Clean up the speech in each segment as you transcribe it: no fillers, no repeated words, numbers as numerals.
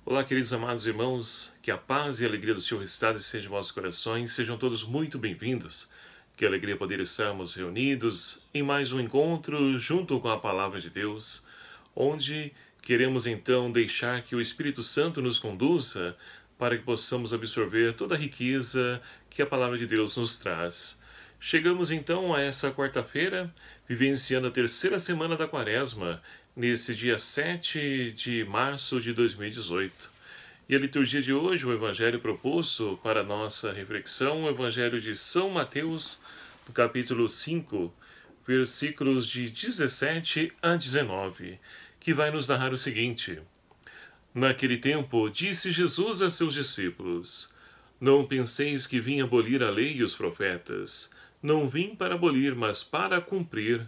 Olá, queridos amados irmãos, que a paz e a alegria do Senhor estado esteja em vossos corações, sejam todos muito bem-vindos. Que alegria poder estarmos reunidos em mais um encontro junto com a Palavra de Deus, onde queremos então deixar que o Espírito Santo nos conduza para que possamos absorver toda a riqueza que a Palavra de Deus nos traz. Chegamos então a essa quarta-feira, vivenciando a terceira semana da Quaresma, nesse dia 7 de março de 2018. E a liturgia de hoje, o evangelho proposto para a nossa reflexão, o evangelho de São Mateus, no capítulo 5, versículos de 17 a 19, que vai nos narrar o seguinte: Naquele tempo, disse Jesus a seus discípulos: Não penseis que vim abolir a lei e os profetas. Não vim para abolir, mas para cumprir.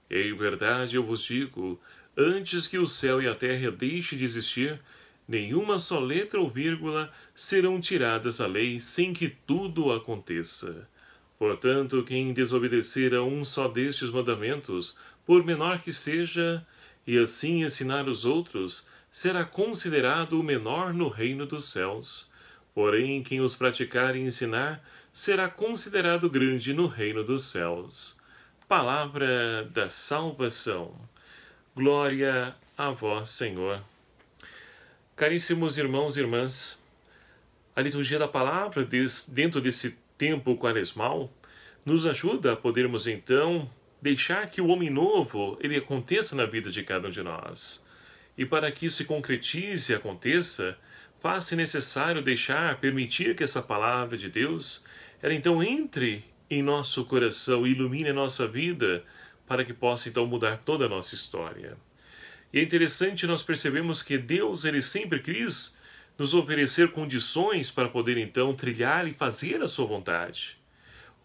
Em verdade eu vos digo, antes que o céu e a terra deixem de existir, nenhuma só letra ou vírgula serão tiradas da lei sem que tudo aconteça. Portanto, quem desobedecer a um só destes mandamentos, por menor que seja, e assim ensinar os outros, será considerado o menor no reino dos céus. Porém, quem os praticar e ensinar, será considerado grande no reino dos céus. Palavra da salvação. Glória a vós, Senhor. Caríssimos irmãos e irmãs, a liturgia da palavra, dentro desse tempo quaresmal, nos ajuda a podermos então deixar que o homem novo ele aconteça na vida de cada um de nós. E para que isso se concretize e aconteça, faz-se necessário permitir que essa palavra de Deus, ela então entre em nosso coração e ilumine a nossa vida, para que possa então mudar toda a nossa história. E é interessante nós percebemos que Deus ele sempre quis nos oferecer condições para poder então trilhar e fazer a sua vontade.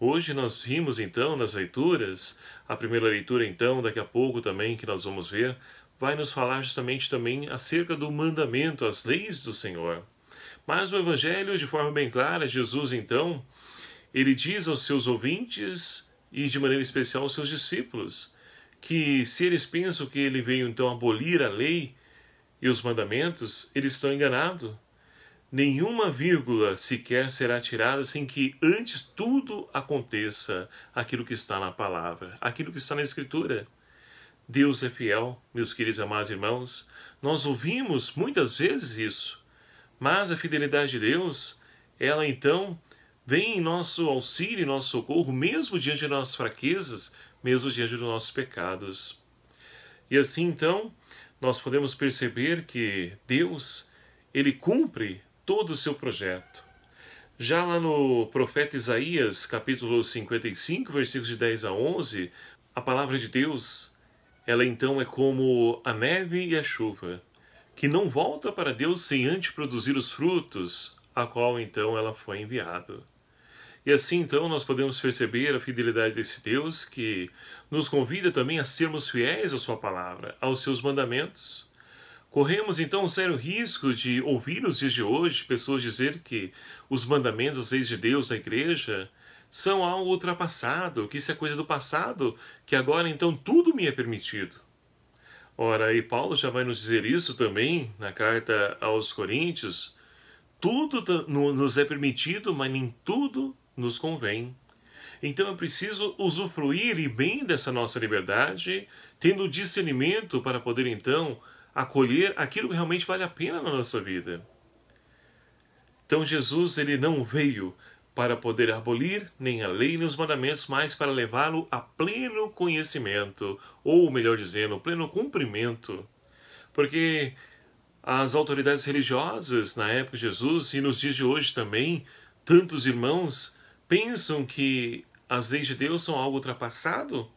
Hoje nós vimos então nas leituras, a primeira leitura então, daqui a pouco também que nós vamos ver, vai nos falar justamente também acerca do mandamento, as leis do Senhor. Mas o Evangelho, de forma bem clara, Jesus então, ele diz aos seus ouvintes e de maneira especial aos seus discípulos, que se eles pensam que ele veio então abolir a lei e os mandamentos, eles estão enganados. Nenhuma vírgula sequer será tirada sem que antes tudo aconteça aquilo que está na palavra, aquilo que está na Escritura. Deus é fiel, meus queridos e amados irmãos. Nós ouvimos muitas vezes isso, mas a fidelidade de Deus, ela então vem em nosso auxílio, em nosso socorro, mesmo diante de nossas fraquezas, mesmo diante dos nossos pecados. E assim então, nós podemos perceber que Deus, ele cumpre todo o seu projeto. Já lá no profeta Isaías, capítulo 55, versículos de 10 a 11, a palavra de Deus, ela então é como a neve e a chuva, que não volta para Deus sem antes produzir os frutos, a qual então ela foi enviada. E assim então nós podemos perceber a fidelidade desse Deus que nos convida também a sermos fiéis à sua palavra, aos seus mandamentos. Corremos então um sério risco de ouvir nos dias de hoje pessoas dizer que os mandamentos, as leis de Deus da igreja são algo ultrapassado, que isso é coisa do passado, que agora então tudo me é permitido. Ora, e Paulo já vai nos dizer isso também na carta aos Coríntios: tudo nos é permitido, mas nem tudo nos convém. Então é preciso usufruir e bem dessa nossa liberdade, tendo discernimento para poder então acolher aquilo que realmente vale a pena na nossa vida. Então Jesus ele não veio para poder abolir nem a lei nem os mandamentos, mas para levá-lo a pleno conhecimento, ou melhor dizendo, pleno cumprimento. Porque as autoridades religiosas na época de Jesus e nos dias de hoje também, tantos irmãos pensam que as leis de Deus são algo ultrapassado,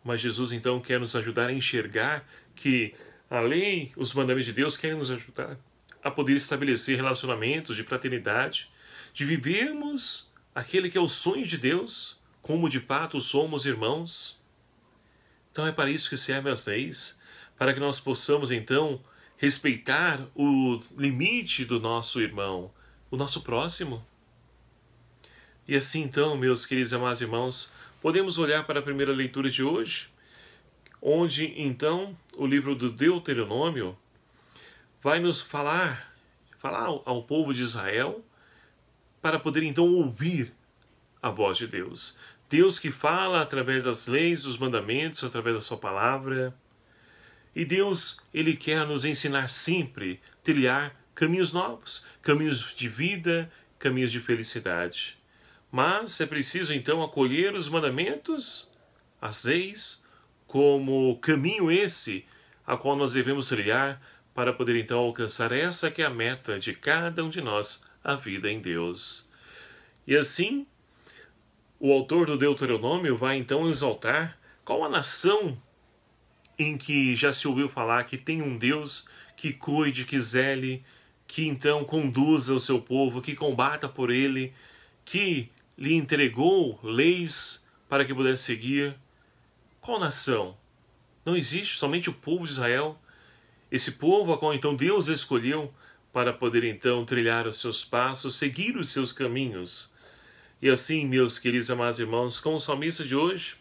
mas Jesus então quer nos ajudar a enxergar que a lei, os mandamentos de Deus querem nos ajudar a poder estabelecer relacionamentos de fraternidade, de vivermos aquele que é o sonho de Deus, como de fato somos irmãos. Então é para isso que servem as leis, para que nós possamos então respeitar o limite do nosso irmão, o nosso próximo. E assim então, meus queridos e amados irmãos, podemos olhar para a primeira leitura de hoje, onde então o livro do Deuteronômio vai nos falar falar ao povo de Israel para poder então ouvir a voz de Deus. Deus que fala através das leis, dos mandamentos, através da sua palavra. E Deus, Ele quer nos ensinar sempre a trilhar caminhos novos, caminhos de vida, caminhos de felicidade. Mas é preciso então acolher os mandamentos, as leis, como caminho esse a qual nós devemos trilhar para poder então alcançar essa que é a meta de cada um de nós, a vida em Deus. E assim, o autor do Deuteronômio vai então exaltar qual a nação em que já se ouviu falar que tem um Deus que cuide, que zele, que então conduza o seu povo, que combata por ele, que lhe entregou leis para que pudesse seguir. Qual nação? Não existe, somente o povo de Israel. Esse povo a qual então Deus escolheu para poder então trilhar os seus passos, seguir os seus caminhos. E assim, meus queridos e amados irmãos, com o salmista de hoje,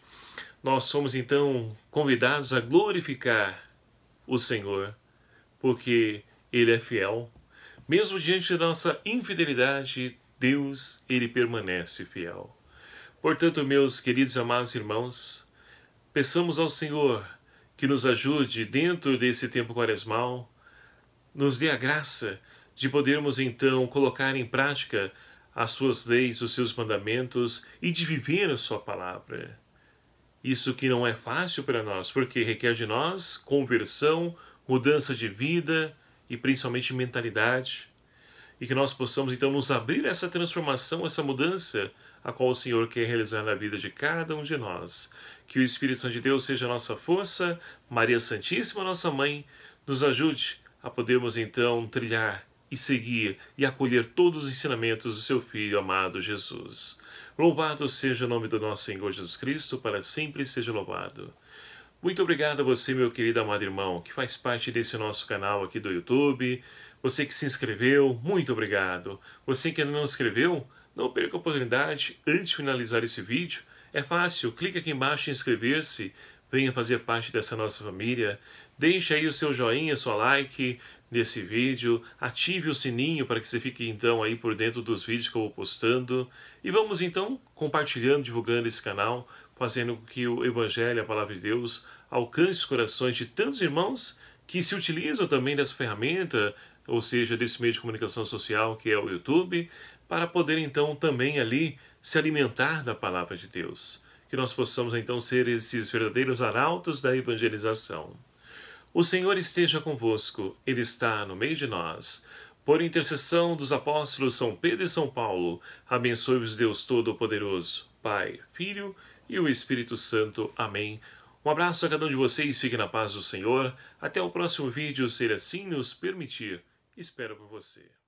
nós somos então convidados a glorificar o Senhor, porque Ele é fiel. Mesmo diante da nossa infidelidade, Deus, Ele permanece fiel. Portanto, meus queridos e amados irmãos, peçamos ao Senhor que nos ajude dentro desse tempo quaresmal, nos dê a graça de podermos então colocar em prática as suas leis, os seus mandamentos e de viver a sua palavra. Isso que não é fácil para nós, porque requer de nós conversão, mudança de vida e principalmente mentalidade. E que nós possamos então nos abrir a essa transformação, essa mudança, a qual o Senhor quer realizar na vida de cada um de nós. Que o Espírito Santo de Deus seja a nossa força, Maria Santíssima, nossa Mãe, nos ajude a podermos então trilhar e seguir e acolher todos os ensinamentos do seu Filho amado Jesus. Louvado seja o nome do nosso Senhor Jesus Cristo, para sempre seja louvado. Muito obrigado a você, meu querido amado irmão, que faz parte desse nosso canal aqui do YouTube. Você que se inscreveu, muito obrigado. Você que ainda não se inscreveu, não perca a oportunidade antes de finalizar esse vídeo. É fácil, clique aqui embaixo em inscrever-se, venha fazer parte dessa nossa família. Deixe aí o seu joinha, seu like nesse vídeo, ative o sininho para que você fique então aí por dentro dos vídeos que eu vou postando. E vamos então compartilhando, divulgando esse canal, fazendo com que o Evangelho, a Palavra de Deus, alcance os corações de tantos irmãos que se utilizam também dessa ferramenta, ou seja, desse meio de comunicação social que é o YouTube, para poder então também ali se alimentar da Palavra de Deus. Que nós possamos então ser esses verdadeiros arautos da evangelização. O Senhor esteja convosco, Ele está no meio de nós. Por intercessão dos apóstolos São Pedro e São Paulo, abençoe-vos Deus Todo-Poderoso, Pai, Filho e o Espírito Santo. Amém. Um abraço a cada um de vocês, fiquem na paz do Senhor. Até o próximo vídeo, se Ele assim nos permitir. Espero por você.